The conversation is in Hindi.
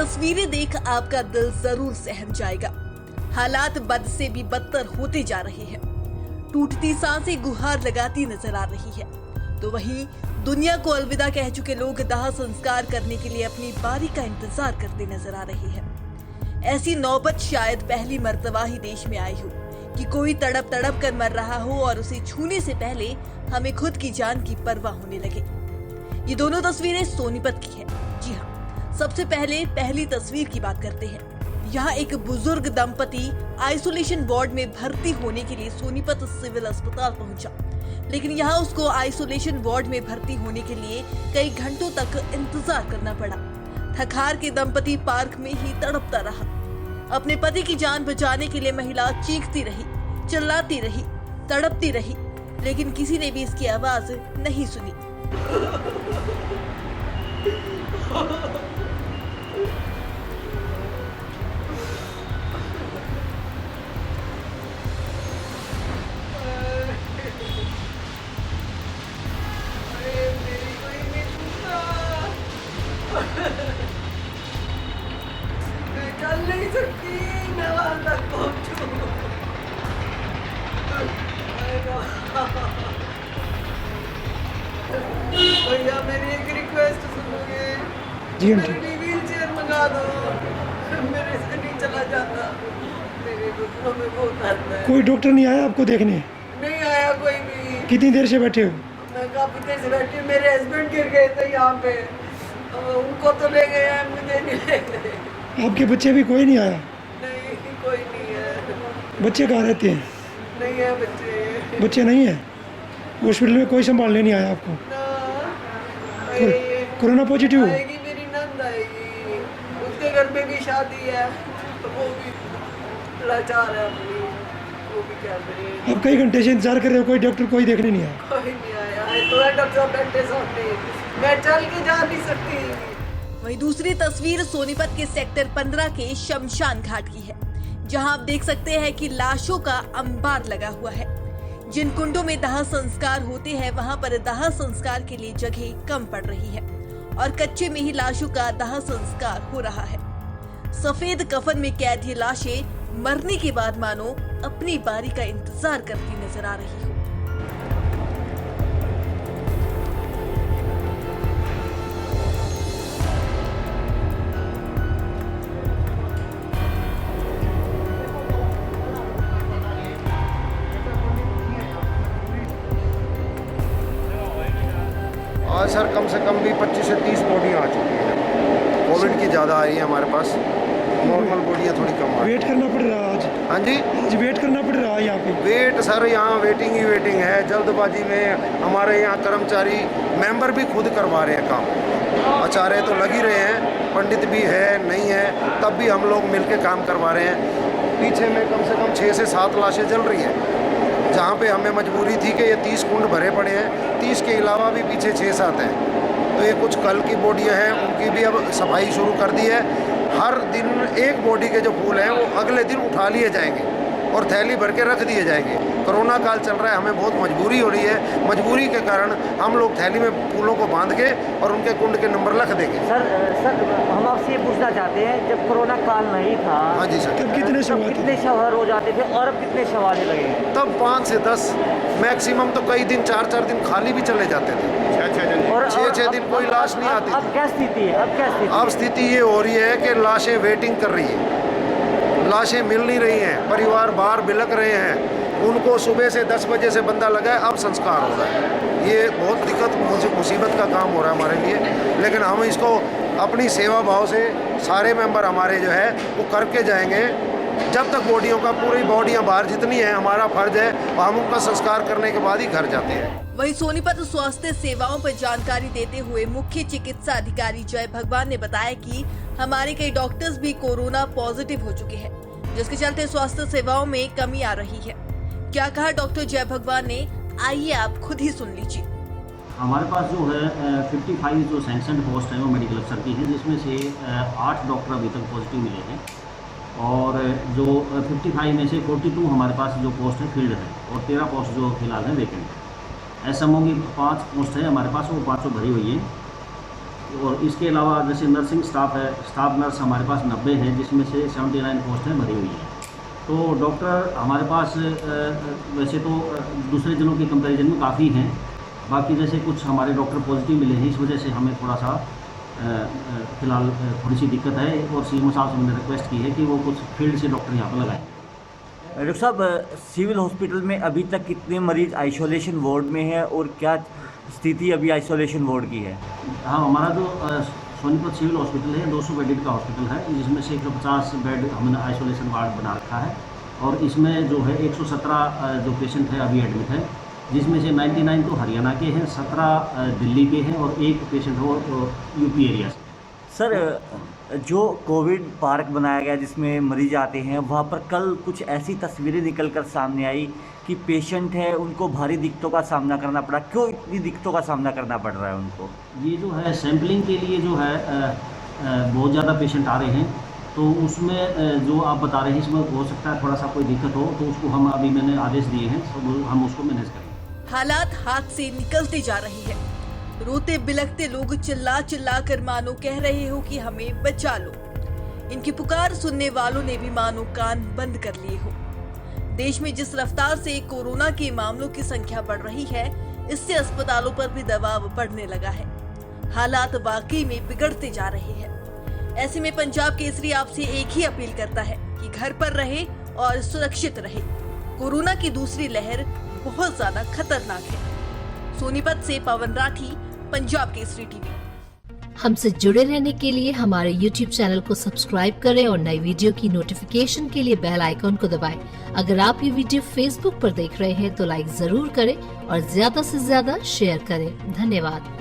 तस्वीरें देख आपका दिल जरूर सहम जाएगा। हालात बद से भी बदतर होते जा रहे हैं। टूटती सांसें गुहार लगाती नजर आ रही है, तो वहीं दुनिया को अलविदा कह चुके लोग दाह संस्कार करने के लिए अपनी बारी का इंतजार करते नजर आ रहे हैं। ऐसी नौबत शायद पहली मर्तबा ही देश में आई हो कि कोई तड़प तड़प कर मर रहा हो और उसे छूने से पहले हमें खुद की जान की परवाह होने लगे। ये दोनों तस्वीरें सोनीपत की है। जी हाँ, सबसे पहले पहली तस्वीर की बात करते हैं। यहाँ एक बुजुर्ग दंपति आइसोलेशन वार्ड में भर्ती होने के लिए सोनीपत सिविल अस्पताल पहुंचा, लेकिन यहाँ उसको आइसोलेशन वार्ड में भर्ती होने के लिए कई घंटों तक इंतजार करना पड़ा। थक-हार के दंपति पार्क में ही तड़पता रहा। अपने पति की जान बचाने के लिए महिला चीखती रही, चिल्लाती रही, तड़पती रही, लेकिन किसी ने भी इसकी आवाज नहीं सुनी। चल नहीं सकती, मैं वहां तक पहुंचूं। भैया मेरी एक रिक्वेस्ट सुनोगे? जी मेरी व्हील चेयर मंगा दो, मेरे से नहीं चला जाता, मेरे घुटनों में बहुत दर्द है। कोई डॉक्टर नहीं आया आपको देखने? नहीं आया कोई भी। कितनी देर से बैठे हो? मैं काफी देर से बैठी हूँ। मेरे हस्बैंड गिर गए थे यहाँ पे, उनको तो ले गए हैं, मुझे नहीं ले गए। आपके बच्चे भी कोई नहीं आया? नहीं कोई नहीं है। बच्चे कहाँ रहते हैं? नहीं है बच्चे। बच्चे नहीं है? हॉस्पिटल में कोई संभालने नहीं आया आपको? ना कोरोना पॉजिटिव? आएगी, मेरी नंद आएगी, उसके घर में भी शादी है, तो वो भी लाचार है अपनी, वो भी क्या करे। आप कई घंटे से इंतजार कर रहे हो, कोई डॉक्टर कोई देखने नहीं आया? कोई नहीं आया है, तो डॉक्टर साहब बैठे सामने, मैं चल के जा नहीं सकती। वहीं दूसरी तस्वीर सोनीपत के सेक्टर 15 के शमशान घाट की है, जहां आप देख सकते हैं कि लाशों का अंबार लगा हुआ है। जिन कुंडों में दाह संस्कार होते हैं, वहां पर दाह संस्कार के लिए जगह कम पड़ रही है और कच्चे में ही लाशों का दाह संस्कार हो रहा है। सफेद कफन में कैद ये लाशें मरने के बाद मानो अपनी बारी का इंतजार करती नजर आ रही हो। आज सर कम से कम भी 25 से 30 बॉडियाँ आ चुकी हैं। कोविड की ज़्यादा आई है हमारे पास, नॉर्मल बॉडियाँ थोड़ी कम आ रही हैं। वेट करना पड़ रहा है आज? हाँ जी, आज वेट करना पड़ रहा है यहाँ पे? वेट सर यहाँ वेटिंग ही वेटिंग है। जल्दबाजी में हमारे यहाँ कर्मचारी मेंबर भी खुद करवा रहे हैं काम। आचार्य तो लग ही रहे हैं, पंडित भी है नहीं है, तब भी हम लोग मिल के काम करवा रहे हैं। पीछे में कम से कम 6 से 7 लाशें जल रही हैं, जहाँ पे हमें मजबूरी थी कि ये 30 कुंड भरे पड़े हैं, 30 के अलावा भी पीछे 6-7 हैं। तो ये कुछ कल की बॉडियाँ हैं, उनकी भी अब सफाई शुरू कर दी है। हर दिन एक बॉडी के जो फूल हैं वो अगले दिन उठा लिए जाएंगे और थैली भर के रख दिए जाएंगे। कोरोना काल चल रहा है, हमें बहुत मजबूरी हो रही है। मजबूरी के कारण हम लोग थैली में फूलों को बांध के और उनके कुंड के नंबर लिख देंगे। सर हम आपसे ये पूछना चाहते हैं, जब कोरोना काल नहीं था, हाँ जी सर, तब कितने शव हो जाते थे और अब कितने शव आने लगे? तब 5 से 10 मैक्सिमम, तो कई दिन 4-4 दिन खाली भी चले जाते थे। 6-6 दिन कोई लाश नहीं आती। अब क्या स्थिति है? अब स्थिति ये हो रही है कि लाशें वेटिंग कर रही हैं, लाशें मिल नहीं रही हैं, परिवार बाहर बिलक रहे हैं। उनको सुबह से 10 बजे से बंदा लगा है, अब संस्कार हो रहा है। ये बहुत दिक्कत मुसीबत का काम हो रहा है हमारे लिए, लेकिन हम इसको अपनी सेवा भाव से सारे मेंबर हमारे जो है वो करके जाएंगे। जब तक बॉडियों का पूरी बॉडियां बाहर जितनी है, हमारा फर्ज है, हम उनका संस्कार करने के बाद ही घर जाते हैं। वहीं सोनीपत स्वास्थ्य सेवाओं पर जानकारी देते हुए मुख्य चिकित्सा अधिकारी जय भगवान ने बताया कि हमारे कई डॉक्टर्स भी कोरोना पॉजिटिव हो चुके हैं, जिसके चलते स्वास्थ्य सेवाओं में कमी आ रही है। क्या कहा डॉक्टर जय भगवान ने, आइए आप खुद ही सुन लीजिए। हमारे पास जो है 55 जो सैंक्शनड पोस्ट हैं वो मेडिकल अफसर की हैं, जिसमें से 8 डॉक्टर अभी तक पॉजिटिव मिले हैं और जो 55 में से 42 हमारे पास जो पोस्ट है फील्ड है और 13 पोस्ट जो फिलहाल है वेकेंट है। एसएमओ की 5 पोस्ट है हमारे पास, वो 500 भरी हुई है और इसके अलावा जैसे नर्सिंग स्टाफ है, स्टाफ नर्स हमारे पास 90 है, जिसमें से 79 पोस्टें भरी हुई हैं। तो डॉक्टर हमारे पास वैसे तो दूसरे जिलों के कंपैरिजन में काफ़ी हैं। बाकी जैसे कुछ हमारे डॉक्टर पॉजिटिव मिले हैं, इस वजह से हमें थोड़ा सा फ़िलहाल थोड़ी सी दिक्कत है और सीएमओ साहब से मैंने रिक्वेस्ट की है कि वो कुछ फील्ड से डॉक्टर यहाँ पर लगाएं। डॉक्टर साहब, सिविल हॉस्पिटल में अभी तक कितने मरीज आइसोलेशन वार्ड में है और क्या स्थिति अभी आइसोलेशन वार्ड की है? हाँ, हमारा जो सोनीपत सिविल हॉस्पिटल है 200 बेडेड का हॉस्पिटल है, जिसमें से 150 बेड हमने आइसोलेशन वार्ड बना रखा है और इसमें जो है 117 जो पेशेंट है अभी एडमिट है, जिसमें से 99 तो हरियाणा के हैं, 17 दिल्ली के हैं और एक पेशेंट हो यूपी एरिया से। सर, जो कोविड पार्क बनाया गया जिसमें मरीज आते हैं, वहाँ पर कल कुछ ऐसी तस्वीरें निकल कर सामने आई कि पेशेंट है उनको भारी दिक्कतों का सामना करना पड़ा। क्यों इतनी दिक्कतों का सामना करना पड़ रहा है उनको? ये जो है सैम्पलिंग के लिए जो है बहुत ज़्यादा पेशेंट आ रहे हैं, तो उसमें जो आप बता रहे हैं इसमें हो सकता है थोड़ा सा कोई दिक्कत हो, तो उसको हम अभी मैंने आदेश दिए हैं, तो हम उसको मैनेज करेंगे। हालात हाथ से निकलते जा रहे हैं। रोते बिलखते लोग चिल्ला चिल्ला कर मानो कह रहे हो कि हमें बचा लो। इनकी पुकार सुनने वालों ने भी मानो कान बंद कर लिए हो। देश में जिस रफ्तार से कोरोना के मामलों की संख्या बढ़ रही है, इससे अस्पतालों पर भी दबाव बढ़ने लगा है। हालात वाकई में बिगड़ते जा रहे हैं। ऐसे में पंजाब केसरी आपसे एक ही अपील करता है कि घर पर रहे और सुरक्षित रहे। कोरोना की दूसरी लहर बहुत ज्यादा खतरनाक है। सोनीपत से पवन राठी, पंजाब केसरी टीवी। हमसे जुड़े रहने के लिए हमारे YouTube चैनल को सब्सक्राइब करें और नई वीडियो की नोटिफिकेशन के लिए बेल आइकॉन को दबाएं। अगर आप ये वीडियो Facebook पर देख रहे हैं तो लाइक जरूर करें और ज्यादा से ज्यादा शेयर करें। धन्यवाद।